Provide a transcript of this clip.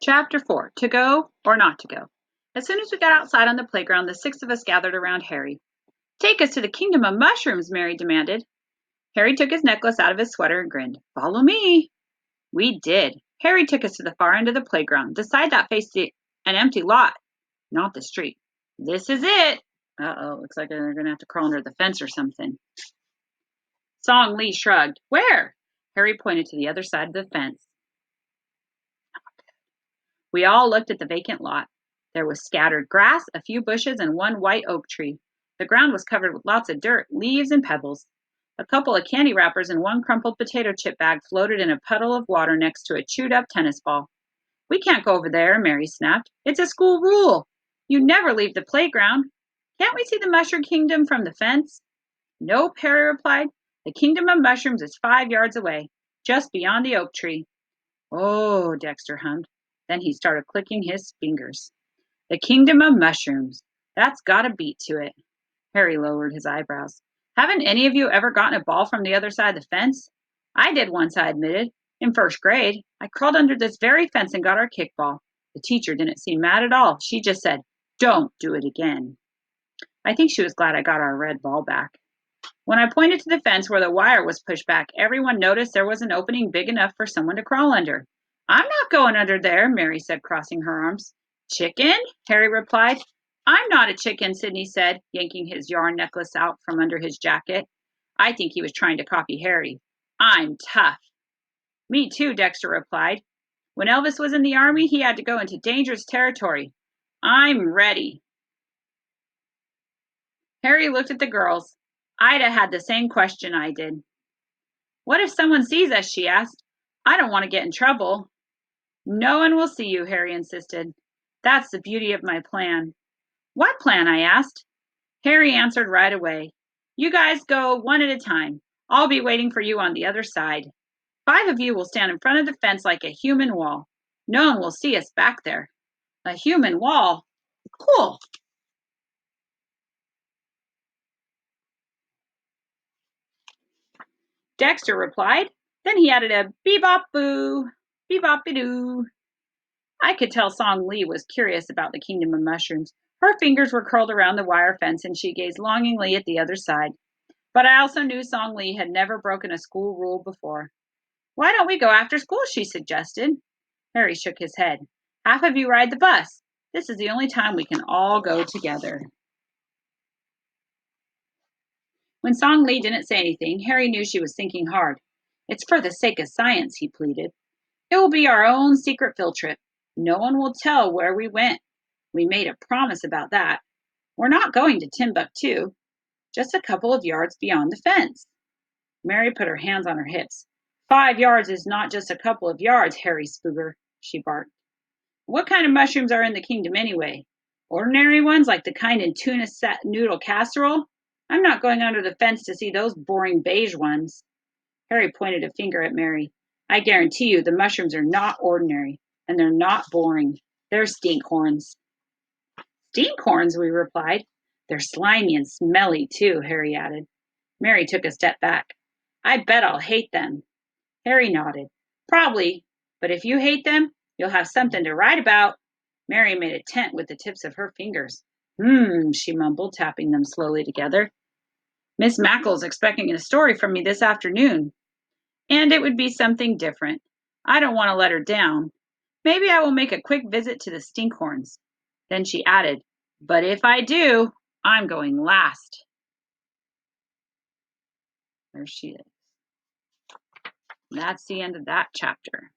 Chapter 4, To Go or Not to Go. As soon as we got outside on the playground, the 6 of us gathered around Harry. Take us to the kingdom of mushrooms, Mary demanded. Harry took his necklace out of his sweater and grinned. Follow me. We did. Harry took us to the far end of the playground, the side that faced an empty lot, not the street. This is it. Uh-oh, looks like they're going to have to crawl under the fence or something. Song Lee shrugged. Where? Harry pointed to the other side of the fence. We all looked at the vacant lot. There was scattered grass, a few bushes, and one white oak tree. The ground was covered with lots of dirt, leaves, and pebbles. A couple of candy wrappers and one crumpled potato chip bag floated in a puddle of water next to a chewed-up tennis ball. We can't go over there, Mary snapped. It's a school rule. You never leave the playground. Can't we see the mushroom kingdom from the fence? Nope, Harry replied. The kingdom of mushrooms is 5 yards away, just beyond the oak tree. Oh, Dexter hummed. Then he started clicking his fingers. The kingdom of mushrooms. That's got a beat to it. Harry lowered his eyebrows. Haven't any of you ever gotten a ball from the other side of the fence? I did once, I admitted. In first grade, I crawled under this very fence and got our kickball. The teacher didn't seem mad at all. She just said, Don't do it again. I think she was glad I got our red ball back. When I pointed to the fence where the wire was pushed back, everyone noticed there was an opening big enough for someone to crawl under. I'm not going under there, Mary said, crossing her arms. Chicken? Harry replied. I'm not a chicken, Sidney said, yanking his yarn necklace out from under his jacket. I think he was trying to copy Harry. I'm tough. Me too, Dexter replied. When Elvis was in the army, he had to go into dangerous territory. I'm ready. Harry looked at the girls. Ida had the same question I did. What if someone sees us, she asked. I don't want to get in trouble. No one will see you, Harry insisted. That's the beauty of my plan. What plan? I asked. Harry answered right away. You guys go one at a time. I'll be waiting for you on the other side. 5 of you will stand in front of the fence like a human wall. No one will see us back there. A human wall? Cool. Dexter replied. Then he added a bebop-boo, bebop-be-doo. I could tell Song Lee was curious about the kingdom of mushrooms. Her fingers were curled around the wire fence and she gazed longingly at the other side. But I also knew Song Lee had never broken a school rule before. Why don't we go after school, she suggested. Harry shook his head. Half of you ride the bus. This is the only time we can all go together. When Song Lee didn't say anything, Harry knew she was thinking hard. It's for the sake of science, he pleaded. It will be our own secret field trip. No one will tell where we went. We made a promise about that. We're not going to Timbuktu, just a couple of yards beyond the fence. Mary put her hands on her hips. 5 yards is not just a couple of yards, Harry Spooger, she barked. What kind of mushrooms are in the kingdom anyway? Ordinary ones like the kind in tuna noodle casserole? I'm not going under the fence to see those boring beige ones. Harry pointed a finger at Mary. I guarantee you the mushrooms are not ordinary, and they're not boring. They're stinkhorns. Stinkhorns, we replied. They're slimy and smelly, too, Harry added. Mary took a step back. I bet I'll hate them. Harry nodded. Probably, but if you hate them, you'll have something to write about. Mary made a tent with the tips of her fingers. She mumbled, tapping them slowly together. Miss Mackle's expecting a story from me this afternoon. And it would be something different. I don't want to let her down. Maybe I will make a quick visit to the Stinkhorns. Then she added, but if I do, I'm going last. There she is. That's the end of that chapter.